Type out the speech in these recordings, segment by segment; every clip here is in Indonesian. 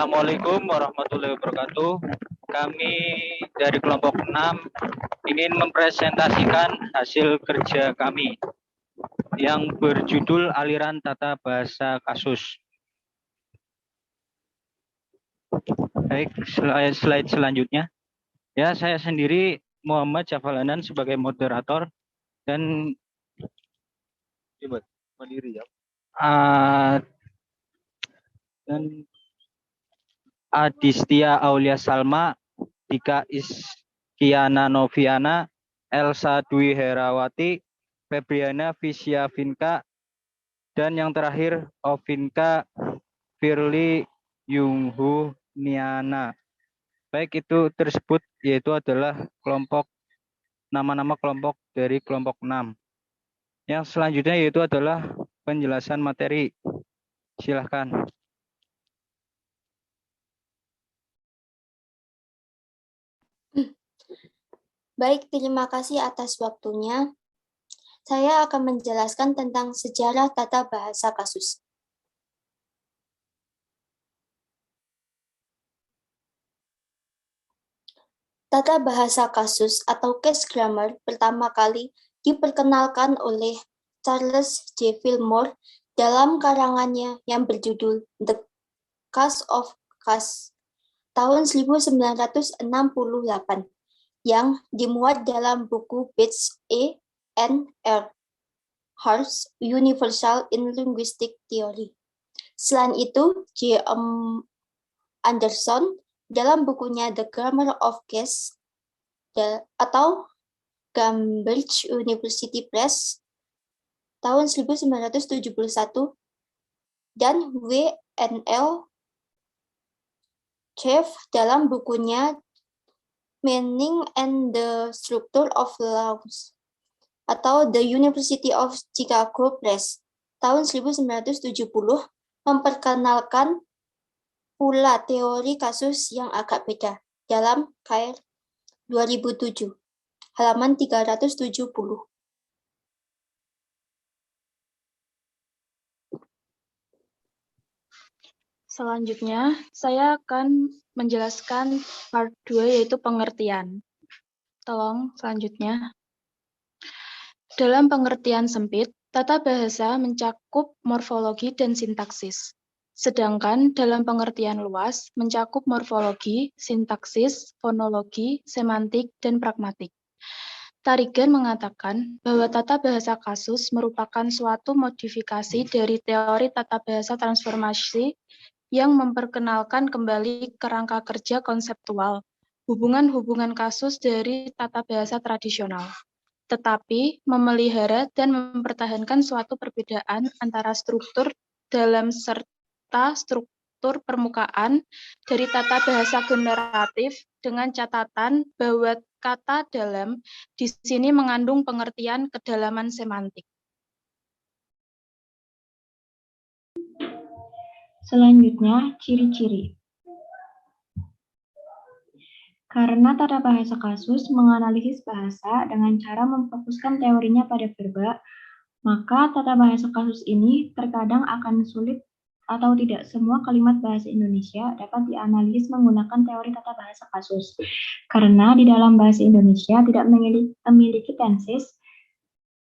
Assalamualaikum warahmatullahi wabarakatuh. Kami dari kelompok 6 ingin mempresentasikan hasil kerja kami yang berjudul Aliran Tata Bahasa Kasus. Baik, slide selanjutnya. Ya, saya sendiri Muhammad Jafalanan sebagai moderator dan mandiri ya. Dan Adistia Aulia Salma, Dika Iskiana Noviana, Elsa Dwi Herawati, Febriana Visya Vinka, dan yang terakhir Ovinka Firly Yunghu Niana. Baik, itu tersebut yaitu adalah nama-nama kelompok dari kelompok 6. Yang selanjutnya yaitu adalah penjelasan materi. Silahkan. Baik, terima kasih atas waktunya. Saya akan menjelaskan tentang sejarah tata bahasa kasus. Tata bahasa kasus atau case grammar pertama kali diperkenalkan oleh Charles J. Fillmore dalam karangannya yang berjudul The Case of Case tahun 1968 yang dimuat dalam buku Bates A. and R. Hart's Universal in Linguistic Theory. Selain itu, J. Anderson dalam bukunya The Grammar of Case atau Cambridge University Press tahun 1971 dan W. N. L. Jeff dalam bukunya Meaning and the Structure of Laws atau The University of Chicago Press tahun 1970 memperkenalkan pula teori kasus yang agak beda dalam Cair 2007 halaman 370. Selanjutnya, saya akan menjelaskan part 2 yaitu pengertian. Tolong selanjutnya. Dalam pengertian sempit, tata bahasa mencakup morfologi dan sintaksis. Sedangkan dalam pengertian luas mencakup morfologi, sintaksis, fonologi, semantik, dan pragmatik. Tarigan mengatakan bahwa tata bahasa kasus merupakan suatu modifikasi dari teori tata bahasa transformasi yang memperkenalkan kembali kerangka kerja konseptual, hubungan-hubungan kasus dari tata bahasa tradisional, tetapi memelihara dan mempertahankan suatu perbedaan antara struktur dalam serta struktur permukaan dari tata bahasa generatif dengan catatan bahwa kata dalam di sini mengandung pengertian kedalaman semantik. Selanjutnya, ciri-ciri. Karena tata bahasa kasus menganalisis bahasa dengan cara memfokuskan teorinya pada verba, maka tata bahasa kasus ini terkadang akan sulit atau tidak semua kalimat bahasa Indonesia dapat dianalisis menggunakan teori tata bahasa kasus. Karena di dalam bahasa Indonesia tidak memiliki tenses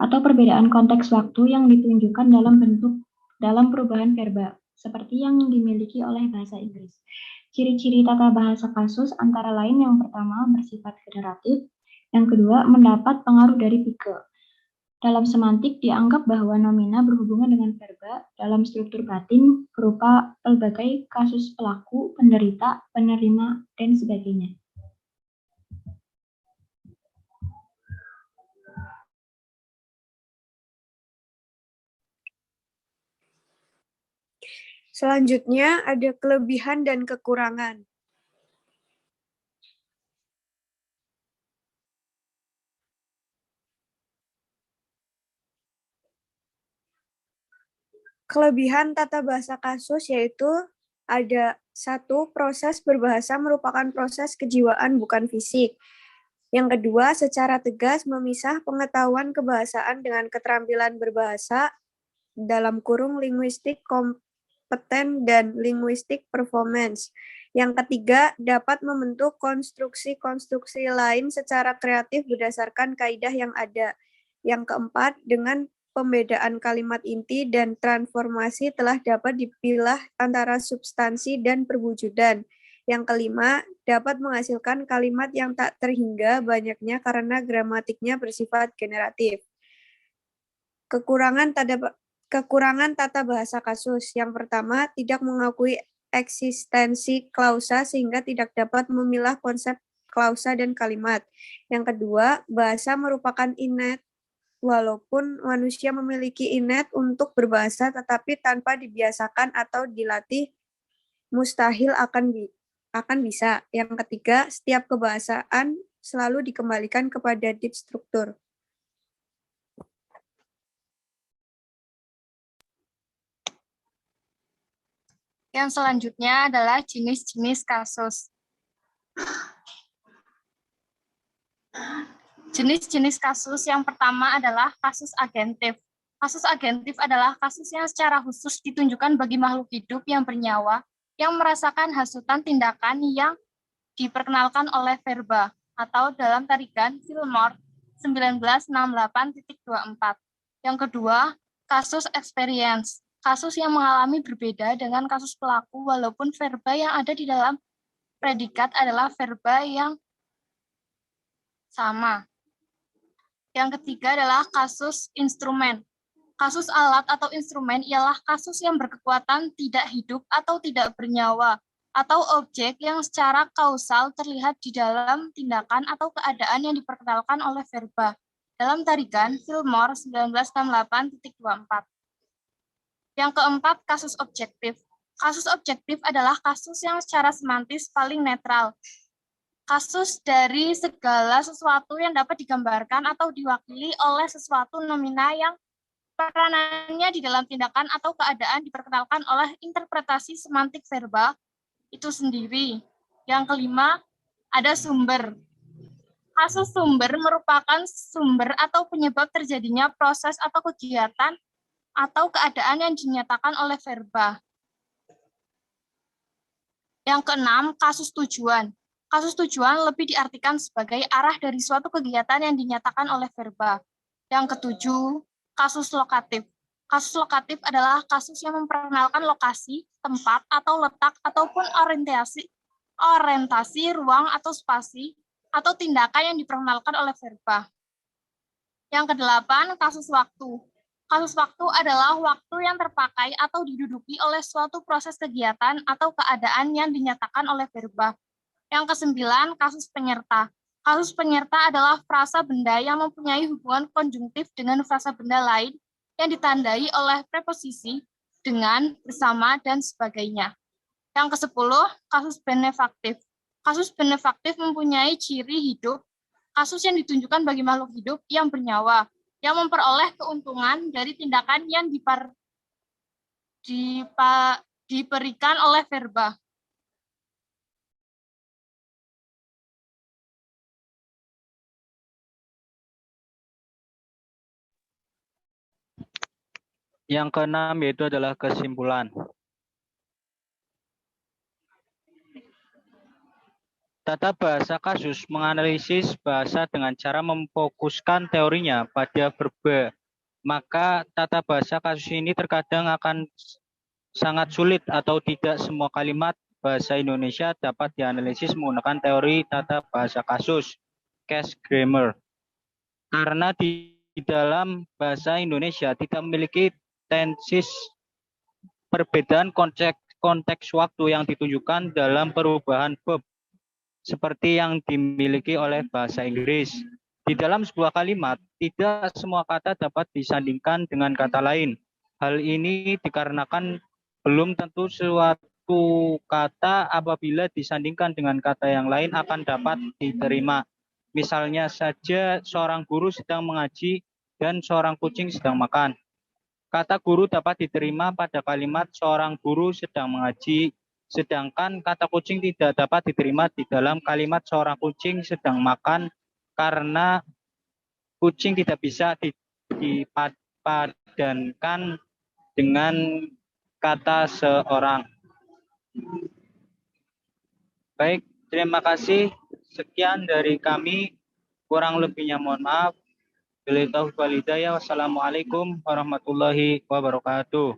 atau perbedaan konteks waktu yang ditunjukkan dalam perubahan verba, seperti yang dimiliki oleh bahasa Inggris. Ciri-ciri tata bahasa kasus antara lain yang pertama bersifat federatif, yang kedua mendapat pengaruh dari pike. Dalam semantik dianggap bahwa nomina berhubungan dengan verba dalam struktur batin berupa pelbagai kasus pelaku, penderita, penerima, dan sebagainya. Selanjutnya ada kelebihan dan kekurangan. Kelebihan tata bahasa kasus yaitu ada 1, proses berbahasa merupakan proses kejiwaan bukan fisik. Yang kedua, secara tegas memisah pengetahuan kebahasaan dengan keterampilan berbahasa dalam kurung linguistik kompeten dan linguistic performance. Yang ketiga, dapat membentuk konstruksi-konstruksi lain secara kreatif berdasarkan kaidah yang ada. Yang keempat, dengan pembedaan kalimat inti dan transformasi telah dapat dipilah antara substansi dan perwujudan. Yang kelima, dapat menghasilkan kalimat yang tak terhingga banyaknya karena gramatiknya bersifat generatif. Kekurangan tata bahasa kasus. Yang pertama, tidak mengakui eksistensi klausa sehingga tidak dapat memilah konsep klausa dan kalimat. Yang kedua, bahasa merupakan innate. Walaupun manusia memiliki innate untuk berbahasa, tetapi tanpa dibiasakan atau dilatih, mustahil akan bisa. Yang ketiga, setiap kebahasaan selalu dikembalikan kepada deep struktur. Yang selanjutnya adalah jenis-jenis kasus. Jenis-jenis kasus yang pertama adalah kasus agentif. Kasus agentif adalah kasus yang secara khusus ditunjukkan bagi makhluk hidup yang bernyawa yang merasakan hasutan tindakan yang diperkenalkan oleh verba atau dalam tarikan Fillmore 1968.24. Yang kedua, kasus experience. Kasus yang mengalami berbeda dengan kasus pelaku walaupun verba yang ada di dalam predikat adalah verba yang sama. Yang ketiga adalah kasus instrumen. Kasus alat atau instrumen ialah kasus yang berkekuatan tidak hidup atau tidak bernyawa, atau objek yang secara kausal terlihat di dalam tindakan atau keadaan yang diperkenalkan oleh verba. Dalam tarikan Fillmore 1968.24. Yang keempat, kasus objektif. Kasus objektif adalah kasus yang secara semantis paling netral. Kasus dari segala sesuatu yang dapat digambarkan atau diwakili oleh sesuatu nomina yang peranannya di dalam tindakan atau keadaan diperkenalkan oleh interpretasi semantik verba itu sendiri. Yang kelima, ada sumber. Kasus sumber merupakan sumber atau penyebab terjadinya proses atau kegiatan atau keadaan yang dinyatakan oleh verba. Yang keenam, kasus tujuan. Kasus tujuan lebih diartikan sebagai arah dari suatu kegiatan yang dinyatakan oleh verba. Yang ketujuh, kasus lokatif. Kasus lokatif adalah kasus yang memperkenalkan lokasi, tempat, atau letak, ataupun orientasi ruang atau spasi, atau tindakan yang diperkenalkan oleh verba. Yang kedelapan, kasus waktu. Kasus waktu adalah waktu yang terpakai atau diduduki oleh suatu proses kegiatan atau keadaan yang dinyatakan oleh verba. Yang kesembilan, kasus penyerta. Kasus penyerta adalah frasa benda yang mempunyai hubungan konjungtif dengan frasa benda lain yang ditandai oleh preposisi, dengan, bersama, dan sebagainya. Yang kesepuluh, kasus benefaktif. Kasus benefaktif mempunyai ciri hidup, kasus yang ditunjukkan bagi makhluk hidup yang bernyawa, yang memperoleh keuntungan dari tindakan yang diberikan oleh verba. Yang keenam yaitu adalah kesimpulan. Tata bahasa kasus menganalisis bahasa dengan cara memfokuskan teorinya pada verba. Maka tata bahasa kasus ini terkadang akan sangat sulit atau tidak semua kalimat bahasa Indonesia dapat dianalisis menggunakan teori tata bahasa kasus, case grammar. Karena di dalam bahasa Indonesia tidak memiliki tensis perbedaan konteks waktu yang ditunjukkan dalam perubahan verb seperti yang dimiliki oleh bahasa Inggris. Di dalam sebuah kalimat, tidak semua kata dapat disandingkan dengan kata lain. Hal ini dikarenakan belum tentu suatu kata apabila disandingkan dengan kata yang lain akan dapat diterima. Misalnya saja seorang guru sedang mengaji dan seorang kucing sedang makan. Kata guru dapat diterima pada kalimat seorang guru sedang mengaji, sedangkan kata kucing tidak dapat diterima di dalam kalimat seorang kucing sedang makan karena kucing tidak bisa dipadankan dengan kata seorang. Baik, terima kasih. Sekian dari kami. Kurang lebihnya mohon maaf. Wassalamualaikum warahmatullahi wabarakatuh.